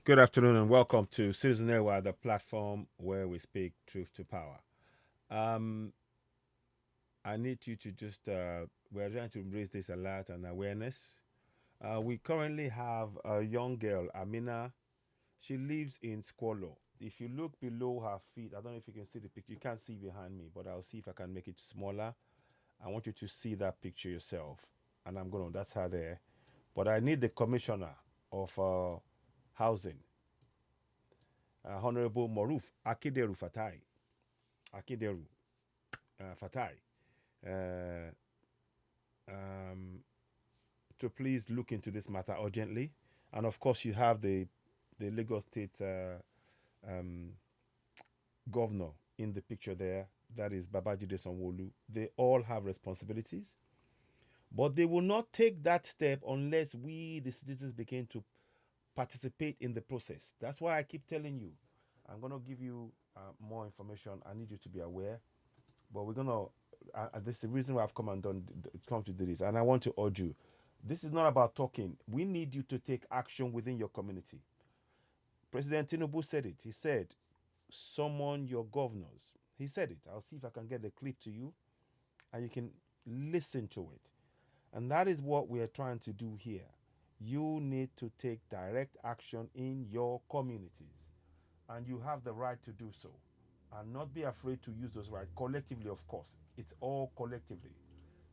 Good afternoon and welcome to Citizen Airwire, the platform where we speak truth to power. Um, I need you to we're trying to raise this alert and awareness. We currently have a young girl, Amina. She lives in Squalor. If you look below her feet, I don't know if you can see the picture. You can't see behind me, but I'll see if I can make it smaller. I want you to see that picture yourself. And that's her there. But I need the commissioner of housing, Honorable Moruf Akideru Fatai. Akinderu Fatai, uh, um, to please look into this matter urgently. And of course, you have the Lagos State um, governor in the picture there. That is Babajide Sanwo-Olu. They all have responsibilities, but they will not take that step unless we, the citizens, begin to participate in the process. That's why I keep telling you. I'm going to give you more information. I need you to be aware. But we're gonna. This is the reason why I've come and come to do this, and I want to urge you. This is not about talking. We need you to take action within your community. President Tinubu said it. He said, "Summon your governors." He said it. I'll see if I can get the clip to you, and you can listen to it. And that is what we are trying to do here. You need to take direct action in your communities, and you have the right to do so. And not be afraid to use those rights collectively, of course. It's all collectively.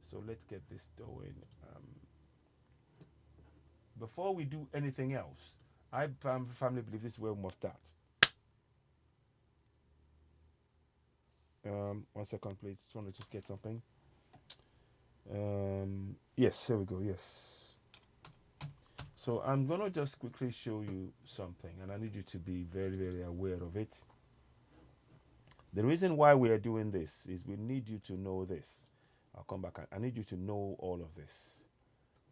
So let's get this going. Before we do anything else, I firmly believe this is where we must start. 1 second, please. Just want to just get something. Yes, here we go. Yes. So I'm gonna just quickly show you something, and I need you to be very, very aware of it. The reason why we are doing this is we need you to know this. I'll come back. I need you to know all of this.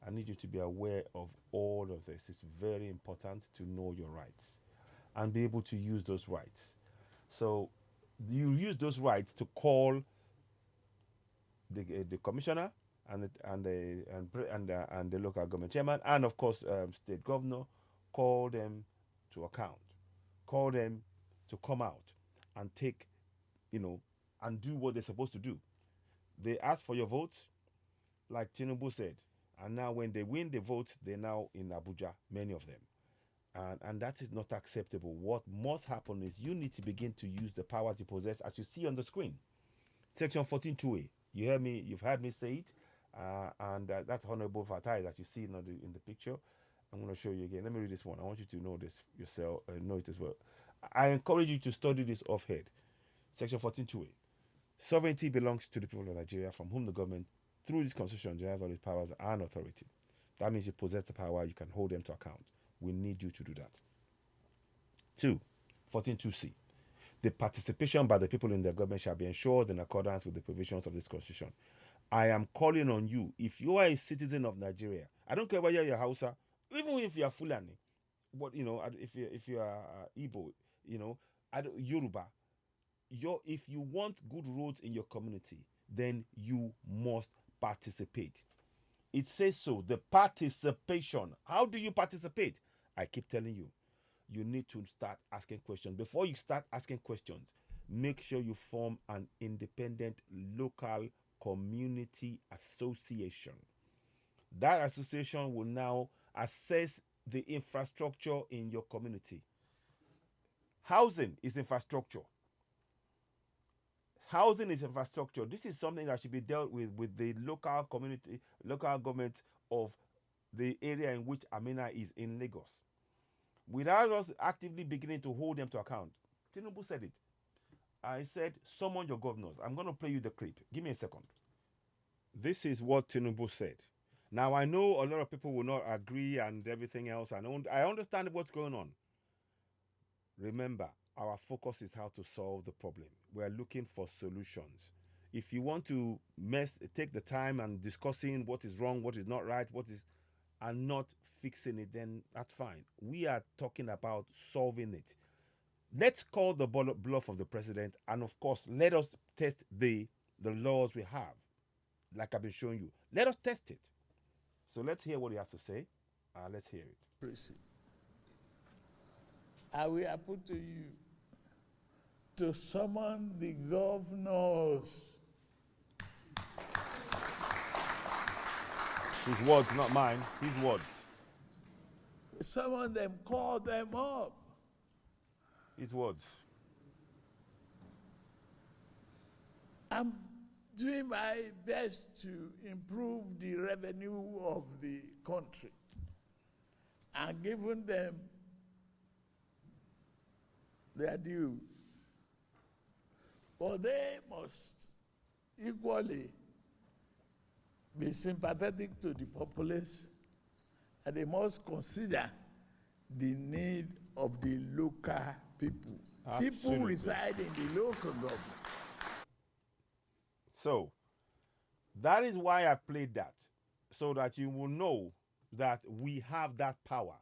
I need you to be aware of all of this. It's very important to know your rights and be able to use those rights. So you use those rights to call the commissioner and the local government chairman and of course state governor. Call them to account. Call them to come out and take you know and do what they're supposed to do. They ask for your vote, like Tinubu said. And now, when they win the vote, they're now in Abuja, many of them. And that is not acceptable. What must happen is you need to begin to use the powers you possess, as you see on the screen. Section 14.2a. You've heard me say it. And that's Honorable Fatai that you see in the picture. I'm going to show you again. Let me read this one. I want you to know this yourself, know it as well. I encourage you to study this off head. Section 14.2a. Sovereignty belongs to the people of Nigeria, from whom the government, through this constitution, derives all its powers and authority. That means you possess the power, you can hold them to account. We need you to do that. 2. 14.2c. The participation by the people in the government shall be ensured in accordance with the provisions of this constitution. I am calling on you, if you are a citizen of Nigeria, I don't care whether you're Hausa, even if you're Fulani, what if you are Igbo, Yoruba, if you want good roads in your community, then you must participate. It says so. The participation. How do you participate? I keep telling you, you need to start asking questions. Before you start asking questions, make sure you form an independent local community association. That association will now assess the infrastructure in your community. Housing is infrastructure. Housing is infrastructure. This is something that should be dealt with the local community, local government of the area in which Amina is in Lagos. Without us actively beginning to hold them to account. Tinubu said it. I said, summon your governors. I'm going to play you the clip. Give me a second. This is what Tinubu said. Now, I know a lot of people will not agree and everything else. And I understand what's going on. Remember, our focus is how to solve the problem. We're looking for solutions. If you want to take the time and discussing what is wrong, what is not right, and not fixing it, then that's fine. We are talking about solving it. Let's call the bluff of the president, and of course, let us test the laws we have, like I've been showing you. Let us test it. So let's hear what he has to say. Let's hear it. I will put to you to summon the governors. His words, not mine. His words. Summon them, call them up. His words. I'm doing my best to improve the revenue of the country and giving them their dues. But they must equally be sympathetic to the populace, and they must consider the need of the local people. Absolutely. People reside in the local government. So, that is why I played that, so that you will know that we have that power.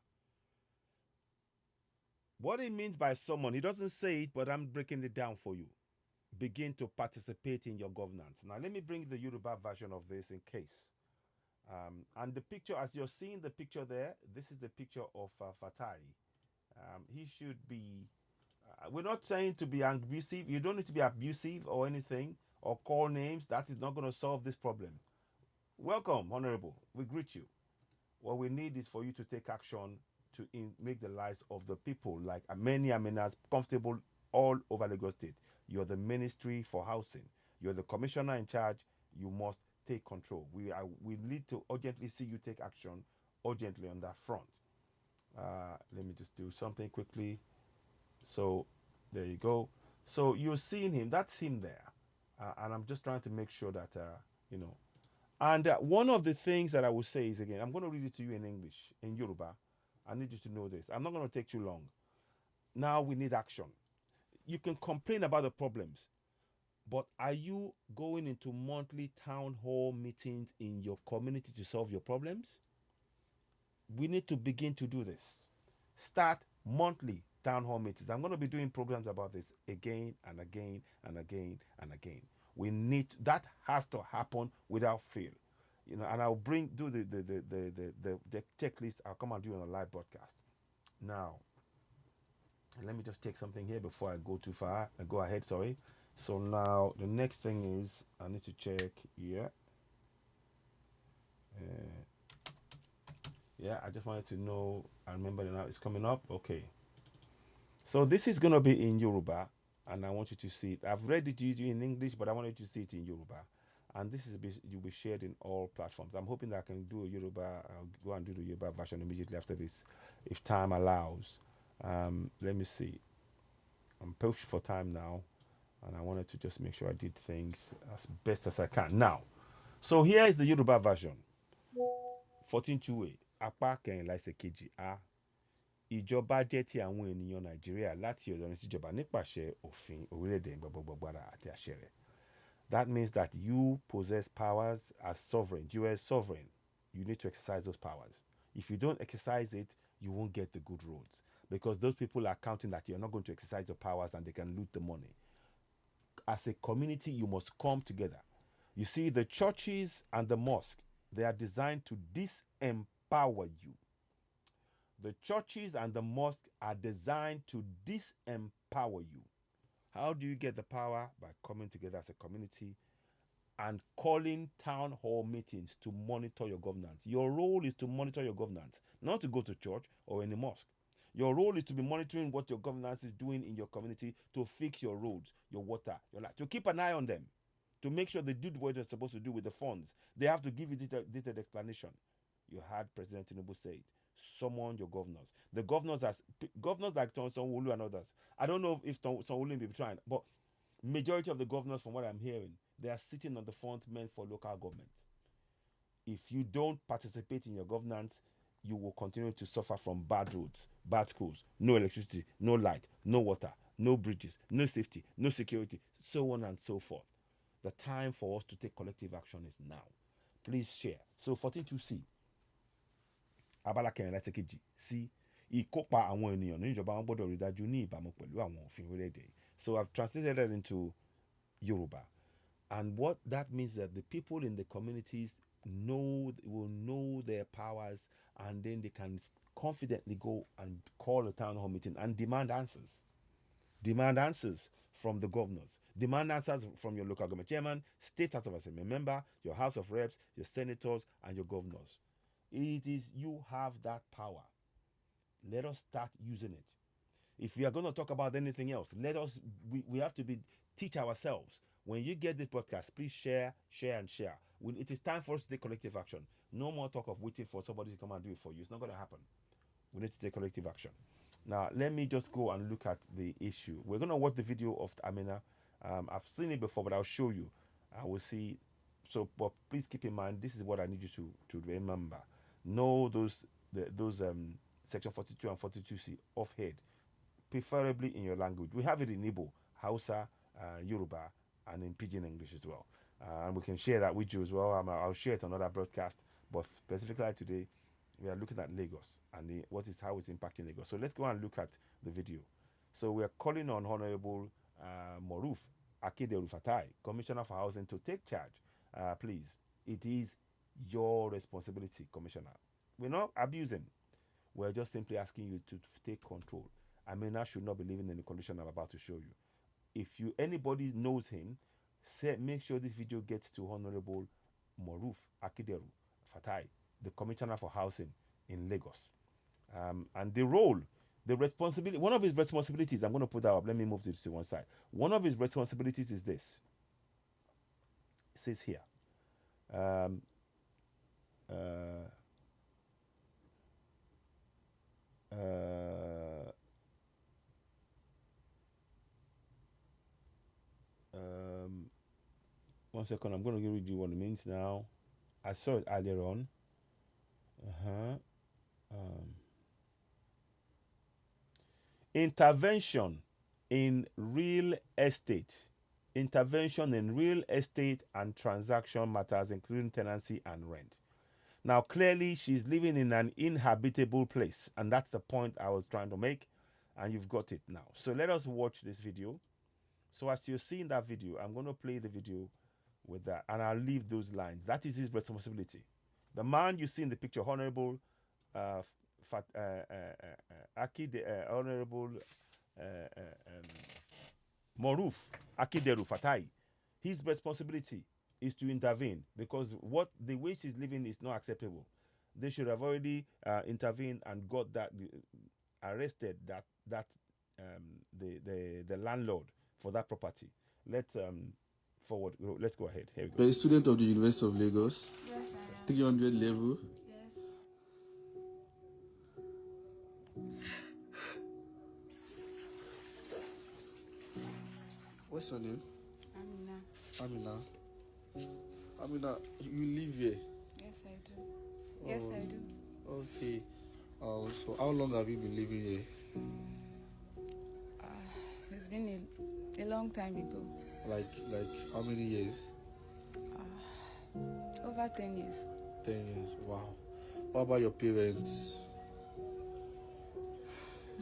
What it means by someone, he doesn't say it, but I'm breaking it down for you. Begin to participate in your governance. Now, let me bring the Yoruba version of this in case. And the picture, as you're seeing the picture there, this is the picture of Fatai. He should be, we're not saying to be abusive. You don't need to be abusive or anything or call names. That is not going to solve this problem. Welcome, Honorable. We greet you. What we need is for you to take action to make the lives of the people, like many Aminas, comfortable all over Lagos State. You're the Ministry for Housing. You're the commissioner in charge. You must take control. We need to urgently see you take action urgently on that front. Let me just do something quickly. So there you go. So you're seeing him. That's him there. And I'm just trying to make sure that, you know. And one of the things that I will say is, again, I'm going to read it to you in English, in Yoruba. I need you to know this. I'm not going to take too long. Now we need action. You can complain about the problems, but are you going into monthly town hall meetings in your community to solve your problems? We need to begin to do this. Start monthly town hall meetings. I'm going to be doing programs about this again and again and again and again. We need that has to happen without fail. You know, and I'll do the checklist. I'll come and do it on a live broadcast. Now, let me just check something here before I go too far. I go ahead, sorry. So now the next thing is I need to check here. Yeah, I just wanted to know. I remember now it's coming up. Okay. So this is gonna be in Yoruba, and I want you to see it. I've read it to you in English, but I wanted you to see it in Yoruba. And this is will be shared in all platforms. I'm hoping that I can do a Yoruba. I'll go and do the Yoruba version immediately after this, if time allows. Let me see. I'm pushed for time now, and I wanted to just make sure I did things as best as I can. Now, so here is the Yoruba version. 14:2a apá kẹrìnlá ẹsẹ̀ kejì a ìjọba jẹ́ ti àwọn ènìyàn Nàìjíríà láti ọ̀dọ̀ ní síjọba nípasẹ̀ òfin orílẹ̀-èdè gbogbogbògbàrà àti àṣẹ rẹ̀. That means that you possess powers as sovereign. You are a sovereign. You need to exercise those powers. If you don't exercise it, you won't get the good roads, because those people are counting that you're not going to exercise your powers and they can loot the money. As a community, you must come together. You see, the churches and the mosque, they are designed to disempower you. The churches and the mosque are designed to disempower you. How do you get the power? By coming together as a community and calling town hall meetings to monitor your governance. Your role is to monitor your governance, not to go to church or any mosque. Your role is to be monitoring what your governance is doing in your community, to fix your roads, your water, your light, to keep an eye on them, to make sure they do what they're supposed to do with the funds. They have to give you detailed explanation. You heard President Tinubu say it. Summon your governors. The governors like Sanwo-Olu and others. I don't know if Sanwo-Olu will be trying, but majority of the governors, from what I'm hearing, they are sitting on the funds meant for local government. If you don't participate in your governance, you will continue to suffer from bad roads, bad schools, no electricity, no light, no water, no bridges, no safety, no security, so on and so forth. The time for us to take collective action is now. Please share. So 42C. Abala kẹrìnlá ẹsẹ̀ kejì sí ìkópa àwọn ènìyàn ní ìjọba wọn gbọ́dọ̀ rí dájú ní ìbámu pẹ̀lú àwọn òfin orílẹ̀-èdè. So I've translated it into Yoruba. And what that means that the people in the communities will know their powers, and then they can confidently go and call a town hall meeting and demand answers. Demand answers from the governors. Demand answers from your local government chairman, state house of assembly member, your house of reps, your senators, and your governors. It is you have that power. Let us start using it. If we are going to talk about anything else, we have to teach ourselves. When you get this podcast, please share, and share. It is time for us to take collective action. No more talk of waiting for somebody to come and do it for you. It's not going to happen. We need to take collective action. Now, let me just go and look at the issue. We're going to watch the video of Amina. I've seen it before, but I'll show you. I will see. So, but please keep in mind, this is what I need you to remember. Know those section 42 and 42C off head, preferably in your language. We have it in Igbo, Hausa, Yoruba, and in Pidgin English as well. And we can share that with you as well. I'll share it on another broadcast. But specifically today, we are looking at Lagos and how it's impacting Lagos. So let's go and look at the video. So we are calling on Honorable MORUF AKINDERU FATAI, Commissioner for Housing, to take charge. Please, it is your responsibility, Commissioner. We're not abusing. We're just simply asking you to take control. Amina should not be living in the condition I'm about to show you. If anybody knows him, make sure this video gets to Honorable MORUF AKINDERU FATAI, the Commissioner for Housing in Lagos. And one of his responsibilities, I'm going to put that up. Let me move this to one side. One of his responsibilities is this. It says here. One second, I'm going to read you what it means now. I saw it earlier on. Intervention in real estate. Intervention in real estate and transaction matters, including tenancy and rent. Now, clearly, she's living in an inhabitable place, and that's the point I was trying to make, and you've got it now. So let us watch this video. So as you're seeing that video, I'm going to play the video with that, and I'll leave those lines. That is his responsibility. The man you see in the picture, Honorable Honorable MORUF AKINDERU FATAI, his responsibility is to intervene, because the way she's living is not acceptable. They should have already intervened and got that arrested the landlord for that property. Let's forward. Let's go ahead. Here we go. You're a student of the University of Lagos. Yes, I am. 300 level. Yes. What's your name? Amina. Amina, you live here? Yes, I do. Yes, I do. Okay. So how long have you been living here? It's been a long time ago. Like how many years? Over 10 years. 10 years. Wow. What about your parents?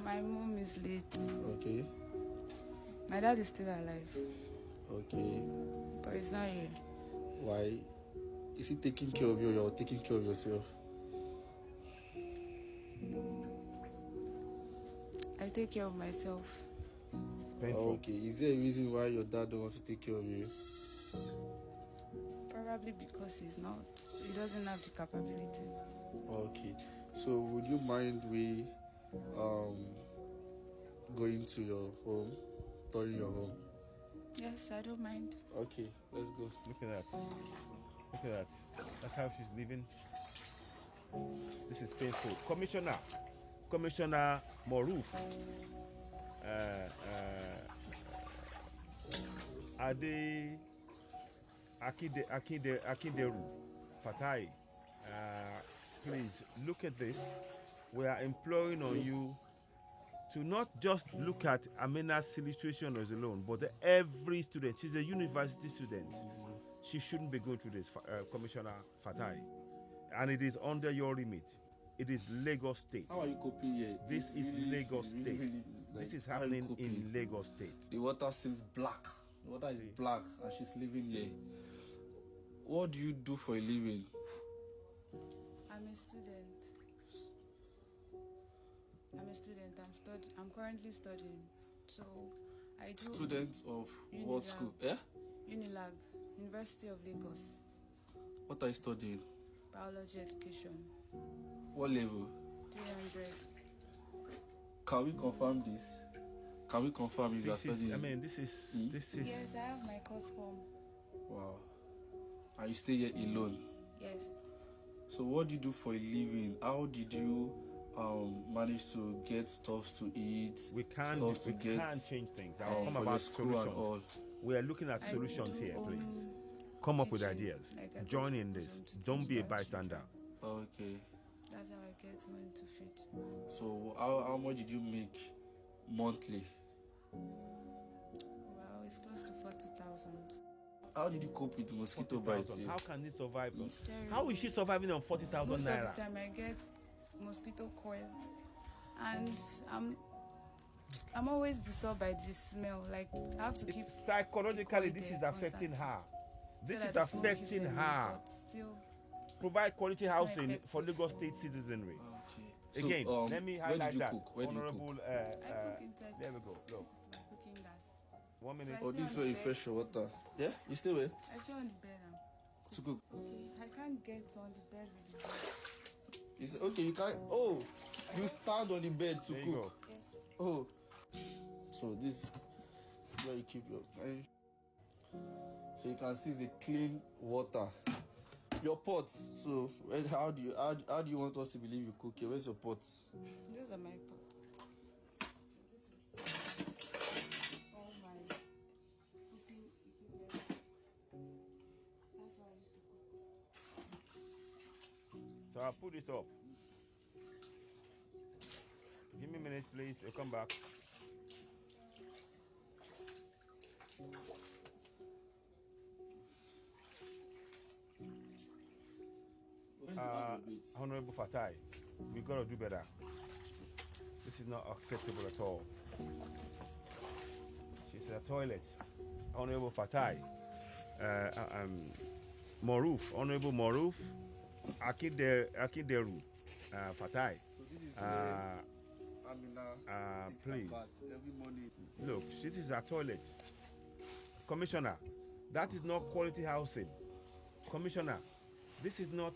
My mom is late. Okay. My dad is still alive, Okay. but he's not here. Why? Is he taking care of you or you're taking care of yourself? I take care of myself. It's painful. Okay. Is there a reason why your dad don't want to take care of you? Probably because he doesn't have the capability. Okay. So would you mind we going to your home, touring your home? Yes, I don't mind. Okay, let's go. Look at that. Look at that. That's how she's living. This is painful. Commissioner MORUF Akinderu FATAI, please look at this. We are imploring on you to not just look at Amina's situation as alone, but every student. She's a university student. She shouldn't be going through this, Commissioner FATAI. And it is under your remit. It is Lagos State. How are you coping here? This is Lagos State. Like, This is how are you happening coping? in Lagos State. The water seems black. The water is black and she's living here. What do you do for a living? I'm a student. I'm a student. I'm currently studying. So I do Student of what Unilag. school? Yeah? Unilag, University of Lagos, What are you studying? biology education, What level? 300. Can we confirm this? Can we confirm if you are studying? I mean, this is Yes, I have my course form. Wow. And you stay here alone. Yes. So what do you do for a living? How did you manage to get stuff to eat? we can't change things. I'll come for your about school and solutions. all. We are looking at I solutions do here, own please. Come up with teaching, ideas. like I go Join to in prison this. to Don't teach be a our bystander. children. Okay. That's how I get money to feed. So how much did you make monthly? Well, it's close to 40,000. How did you cope with mosquito 40,000. bites? How can this survive? It's terrible. How is she surviving on 40,000 Most naira? of the time I get mosquito coil, and I'm always disturbed by the smell. Like I have to keep Psychologically, the this coil is there affecting constantly, her. so This that is the smoke gives affecting them her. away, but still, Provide quality not housing for effective. Lagos State citizenry. Okay. Again, So, let me where highlight did you that. cook? Where do you cook? Honorable, I cook inside. there we go. Look, This is my cooking gas. 1 minute. So Oh, this is where you fresh your water. Yeah? You stay where? I stay on the bed and To cook. okay. I can't get on the bed with the bed. You say, okay, you can't. Oh, you stand on the bed to There you cook. go. Yes. Oh. So this is where you keep your. So you can see the clean water. Your pots. So how do you want us to believe you cook here? Where's your pots? Those are my pots. So this is all my cooking equipment. That's why I used to cook. So I'll put this up. Give me a minute, please. I'll come back. Honorable Fatai, we gotta do better. This is not acceptable at all. She's in a toilet. Honorable Fatai, Honorable Moruf Akinderu Fatai. So this is where Amina takes please. a bath every morning. Look, this is a toilet. Commissioner, that is not quality housing. Commissioner, this is not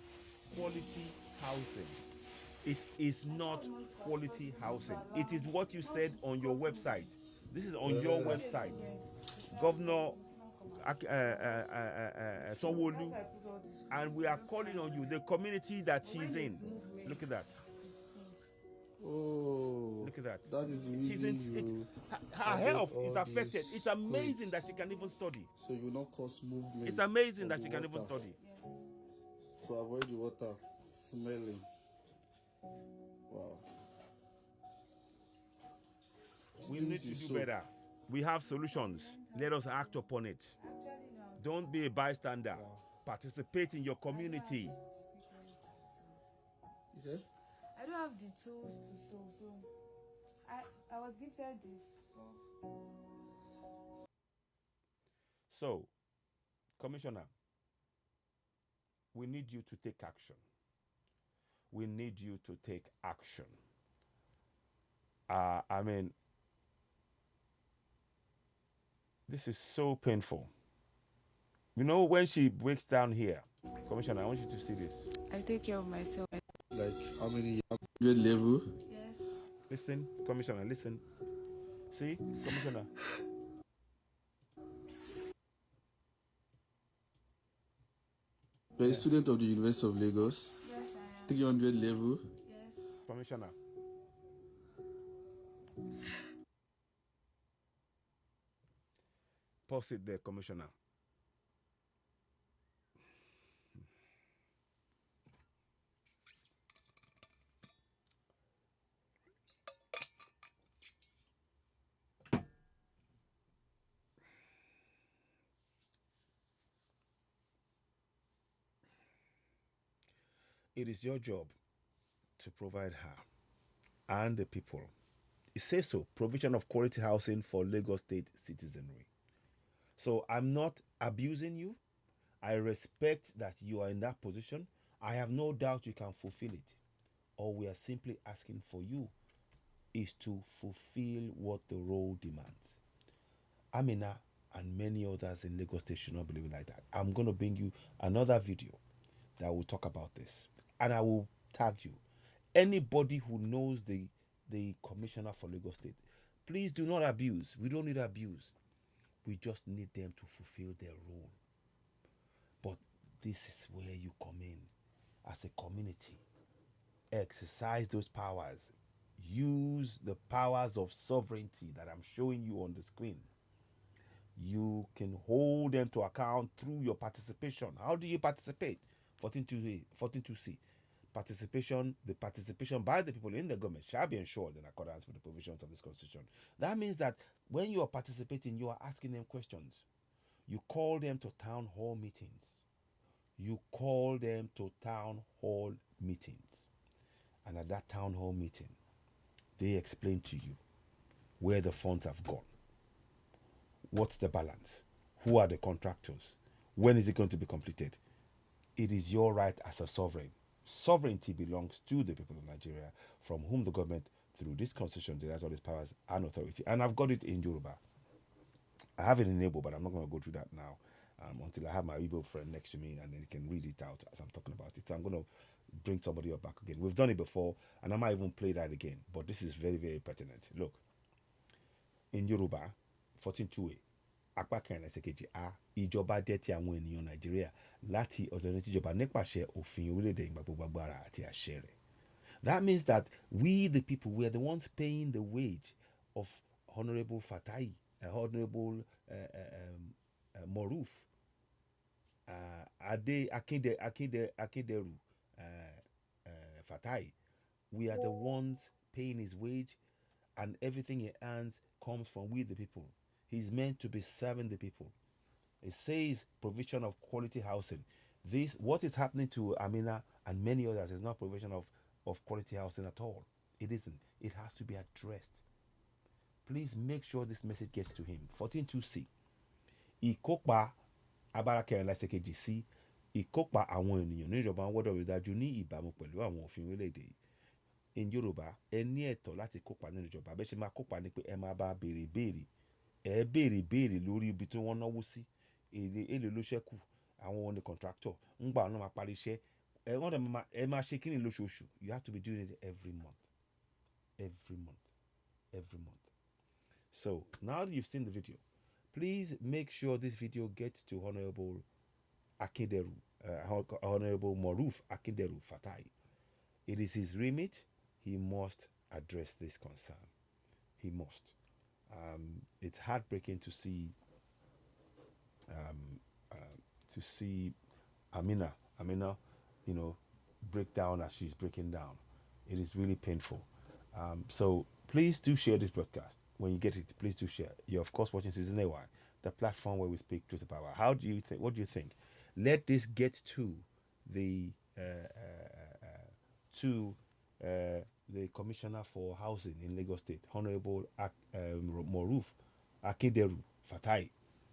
quality housing. It is not quality housing. It is what you said on your website. This is on your website. Governor Sanwo-Olu, and we are calling on you, the community that she's in. Look at that. Oh, Look at that. that is the She's in, reason her health is all affected. these It's amazing quits. that she can even study. So you will not cause movement. It's amazing of that the she can even water study. Yes. to avoid the water smelling. Wow. We need to do better. We have solutions. Let us act upon it. Actually, no. Don't be a bystander. Participate in your community. You said? I don't have the tools to sew, so I was gifted this. So, Commissioner, we need you to take action. We need you to take action. I mean, this is so painful. You know, when she breaks down here, Commissioner, I want you to see this. I take care of myself. Like how many grade level? Yes. Listen, Commissioner, listen. See, Commissioner. You're a student of the University of Lagos. Yes, I am. 300 level. Yes. Commissioner. Pause it there, Commissioner. It is your job to provide her and the people. It says so, provision of quality housing for Lagos State citizenry. So I'm not abusing you. I respect that you are in that position. I have no doubt you can fulfill it. All we are simply asking for you is to fulfill what the role demands. Amina and many others in Lagos State should not believe it like that. I'm going to bring you another video that will talk about this, and I will tag you. Anybody who knows the commissioner for Lagos State, please do not abuse. We don't need abuse. We just need them to fulfill their role. But this is where you come in as a community. Exercise those powers. Use the powers of sovereignty that I'm showing you on the screen. You can hold them to account through your participation. How do you participate? 14.2c. Participation, the participation by the people in the government shall be ensured in accordance with the provisions of this constitution. That means that when you are participating, you are asking them questions. You call them to town hall meetings. You call them to town hall meetings. And at that town hall meeting, they explain to you where the funds have gone. What's the balance? Who are the contractors? When is it going to be completed? It is your right as a sovereign. Sovereignty belongs to the people of Nigeria, from whom the government, through this constitution, derives all its powers and authority. And I've got it in Yoruba. I have it in Igbo, but I'm not going to go through that now until I have my Igbo friend next to me, and then he can read it out as I'm talking about it. So I'm going to bring somebody up back again. We've done it before, and I might even play that again, but this is very, very pertinent. Look, in Yoruba, 14.2a, apá kẹrin ẹsẹ̀ kejì a, ìjọba jẹ́ ti àwọn ènìyàn Nàìjíríà láti ọ̀dọ̀ ẹni tíjọba nípasẹ̀ òfin orílẹ̀-èdè ìgbà gbogbo agbára àti àṣẹ rẹ̀. That means that we, the people, we are the ones paying the wage of Honorable Fatai, Honorable Moruf Akinderu Fatai. We are the ones paying his wage, and everything he earns comes from we, the people. He's meant to be serving the people. It says provision of quality housing. This, what is happening to Amina and many others, is not provision of quality housing at all. It isn't. It has to be addressed. Please make sure this message gets to him. 14.2c. Ìkópa abala kẹrin lẹ́sẹ̀ kejì sí ìkópa àwọn ènìyàn ní ìjọba gbọ́dọ̀ rí dájú ní ìbámu pẹ̀lú àwọn òfin orílẹ̀-èdè. In Yorùbá, ẹ ní ẹ̀tọ́ láti kópa nínú ìjọba. Bẹ́ẹ̀ ṣe máa kópa ni pé ẹ máa bá béèrè béèrè. Ẹ béèrè béèrè lórí ibi tí wọ́n náwó sí. Èlé ló ṣẹ́kù. Àwọn wọn ni contractor. Ńgbà wọn máa parí iṣẹ́. Ẹ máa ṣe kíni lóṣooṣù. You have to be doing it every month. Every month. Every month. So, now that you've seen the video, please make sure this video gets to Honorable Akinderu, Honorable Moruf Akinderu Fatai. It is his remit. He must address this concern. He must. It's heartbreaking to see Amina, break down as she's breaking down. It is really painful. So please do share this broadcast. When you get it, please do share. You're of course watching Season AY, the platform where we speak truth to power. How do you think? What do you think? Let this get to the Commissioner for Housing in Lagos State, Honorable Moruf Akinderu Fatai.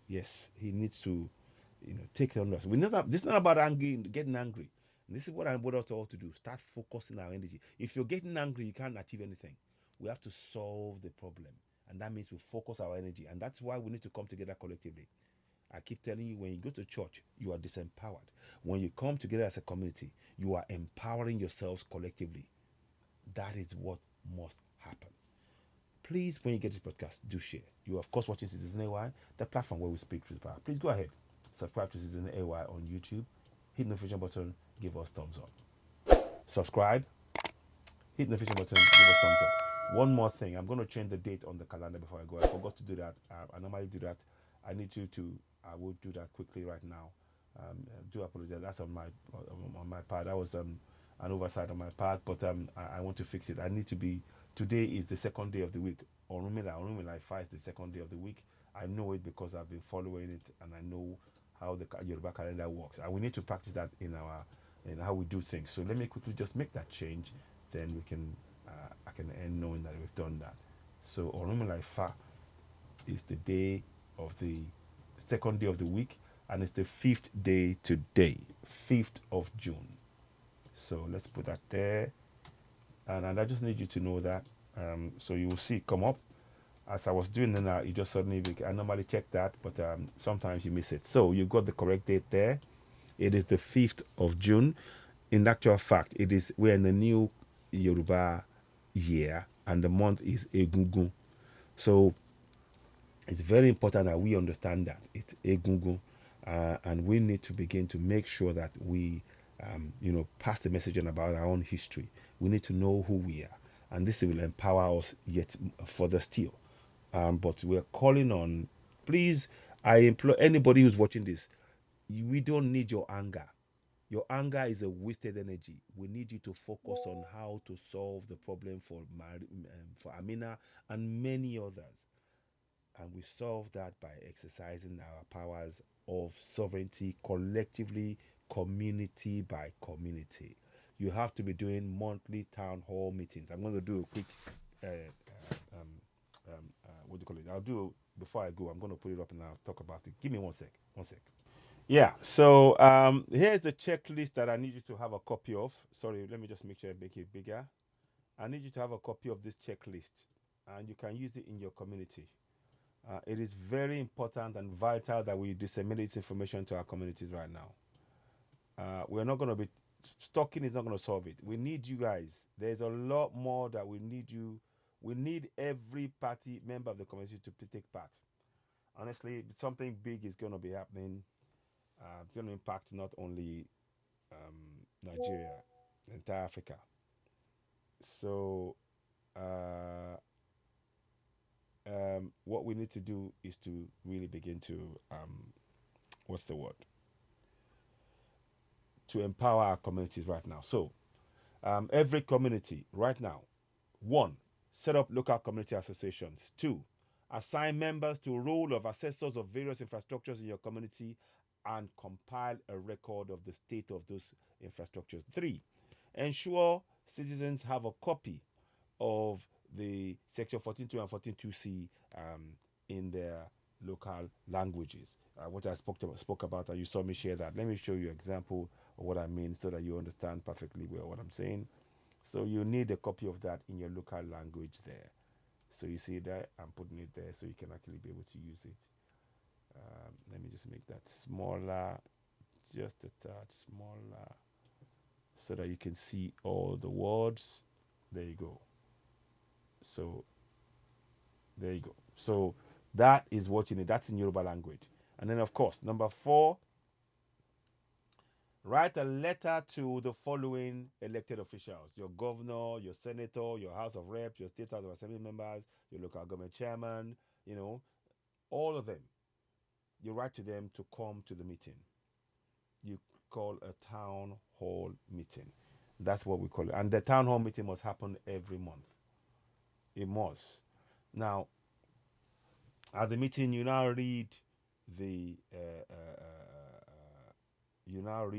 Yes, he needs to, take it on us. This is not about getting angry. This is what I want us all to do. Start focusing our energy. If you're getting angry, you can't achieve anything. We have to solve the problem. And that means we focus our energy. And that's why we need to come together collectively. I keep telling you, when you go to church, you are disempowered. When you come together as a community, you are empowering yourselves collectively. That is what must happen. Please, when you get this podcast, do share. You are, of course, watching Citizen AY, the platform where we speak truth power. Please go ahead. Subscribe to Citizen AY on YouTube. Hit the notification button. Give us thumbs up. Subscribe. Hit the notification button. Give us thumbs up. One more thing. I'm going to change the date on the calendar before I go. I forgot to do that. I normally do that. I need you to. I will do that quickly right now. Do apologize. That's on my part. That was an oversight on my part, but I want to fix it. I need to be. Today is the second day of the week. Orunmila Ifa is the second day of the week. I know it because I've been following it, and I know how the Yoruba calendar works. And we need to practice that in how we do things. So let me quickly just make that change. Then we can. I can end knowing that we've done that. So Orunmila Ifa is the day of the second day of the week, and it's the 5th day today, 5th of June. So let's put that there. And I just need you to know that So you will see it come up. As I was doing it now, you just suddenly, I normally check that, but sometimes you miss it. So you've got the correct date there. It is the 5th of June. In actual fact, we're in the new Yoruba year, and the month is Egungun. So it's very important that we understand that it's Egungun, and we need to begin to make sure that we, pass the message on about our own history. We need to know who we are, and this will empower us yet further still. But we're calling on, please, I implore anybody who's watching this, we don't need your anger. Your anger is a wasted energy. We need you to focus on how to solve the problem for Amina and many others. And we solve that by exercising our powers of sovereignty collectively, community by community. You have to be doing monthly town hall meetings. I'm going to do a quick, what do you call it? I'll do, before I go, I'm going to put it up and I'll talk about it. Give me 1 sec. 1 sec. Yeah, so here's the checklist that I need you to have a copy of. Sorry, let me just make sure I make it bigger. I need you to have a copy of this checklist, and you can use it in your community. It is very important and vital that we disseminate this information to our communities right now. We're not going to be, stalking is not going to solve it. We need you guys. There's a lot more that we need you. We need every party member of the community to take part. Honestly, something big is going to be happening. It's going to impact not only Nigeria, entire Africa. So what we need to do is to really begin to what's the word? To empower our communities right now. So every community right now, 1, set up local community associations. 2, assign members to a role of assessors of various infrastructures in your community and compile a record of the state of those infrastructures. 3, ensure citizens have a copy of the section 14.2 and 14.2c in their local languages, what I spoke about, and you saw me share that. Let me show you an example of what I mean so that you understand perfectly well what I'm saying. So you need a copy of that in your local language there. So you see that I'm putting it there so you can actually be able to use it. Let me just make that smaller, just a touch smaller, so that you can see all the words. There you go. So there you go. So that is what you need. That's in Yoruba language. And then, of course, number 4, write a letter to the following elected officials: your governor, your senator, your House of Reps, your state House of Assembly members, your local government chairman, all of them. You write to them to come to the meeting. You call a town hall meeting. That's what we call it. And the town hall meeting must happen every month. It must. Now, at the meeting, you now read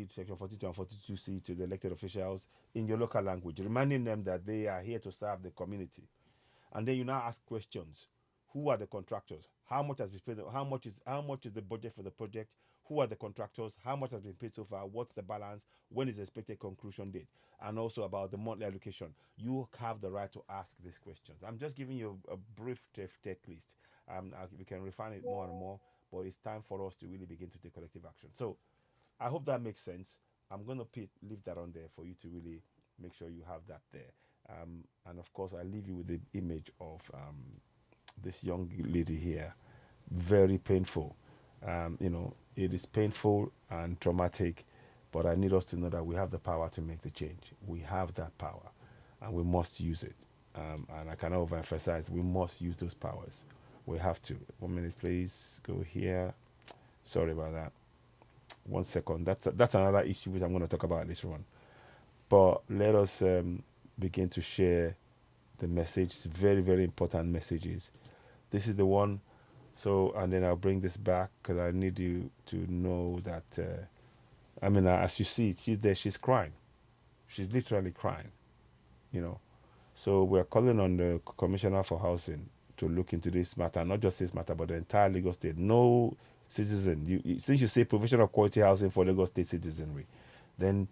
section 42 and 42c to the elected officials in your local language, reminding them that they are here to serve the community. And then you now ask questions. Who are the contractors? How much has been paid? How much is the budget for the project? Who are the contractors? How much has been paid so far? What's the balance? When is the expected conclusion date? And also about the monthly allocation. You have the right to ask these questions. I'm just giving you a brief checklist. We can refine it more and more, but it's time for us to really begin to take collective action. So I hope that makes sense. I'm going to leave that on there for you to really make sure you have that there. And of course, I leave you with the image of this young lady here. Very painful. It is painful and traumatic, but I need us to know that we have the power to make the change. We have that power, and we must use it. And I cannot overemphasize, we must use those powers. We have to. 1 minute, please. Go here. Sorry about that. 1 second. That's another issue which I'm going to talk about later on. But let us begin to share the message. It's very, very important messages. This is the one. So, and then I'll bring this back because I need you to know that, as you see, she's there, she's crying. She's literally crying, So we're calling on the Commissioner for Housing to look into this matter, not just this matter, but the entire Lagos State. No citizen, since you say provision of quality housing for Lagos State citizenry, then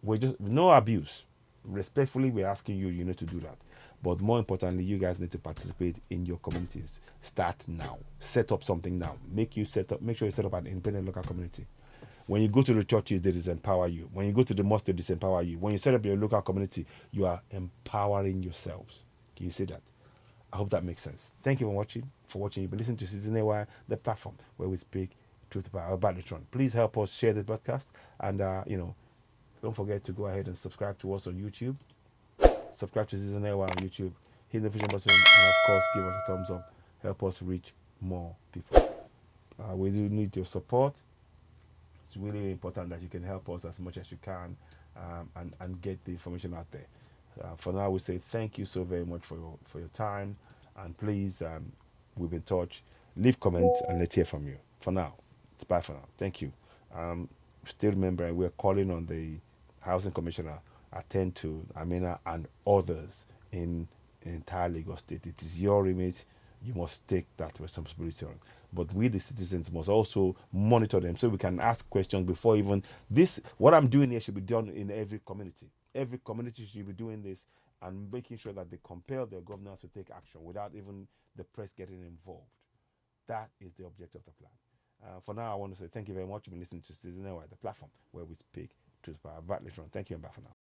we're just, no abuse. Respectfully, we're asking you, to do that. But more importantly, you guys need to participate in your communities. Start now. Set up something now. Make sure you set up an independent local community. When you go to the churches, they disempower you. When you go to the mosque, they disempower you. When you set up your local community, you are empowering yourselves. Can you see that? I hope that makes sense. Thank you for watching. You've been listening to Season AY, the platform where we speak truth about the throne. Please help us share the podcast, and don't forget to go ahead and subscribe to us on YouTube. Subscribe to Season AY on YouTube. Hit the notification button, and of course, give us a thumbs up. Help us reach more people. We do need your support. It's really important that you can help us as much as you can, and get the information out there. For now, we say thank you so very much for your time, and please, we've been in touch. Leave comments and let's hear from you. For now, it's bye for now. Thank you. Still remember, we're calling on the housing commissioner, attend to Amina and others in entire Lagos State. It is your remit. You must take that responsibility on. But we, the citizens, must also monitor them so we can ask questions before even this. What I'm doing here should be done in every community. Every community should be doing this and making sure that they compel their governors to take action without even the press getting involved. That is the objective of the plan. For now, I want to say thank you very much. You've been listening to Season AY, the platform where we speak truth power about later on. Thank you and bye for now.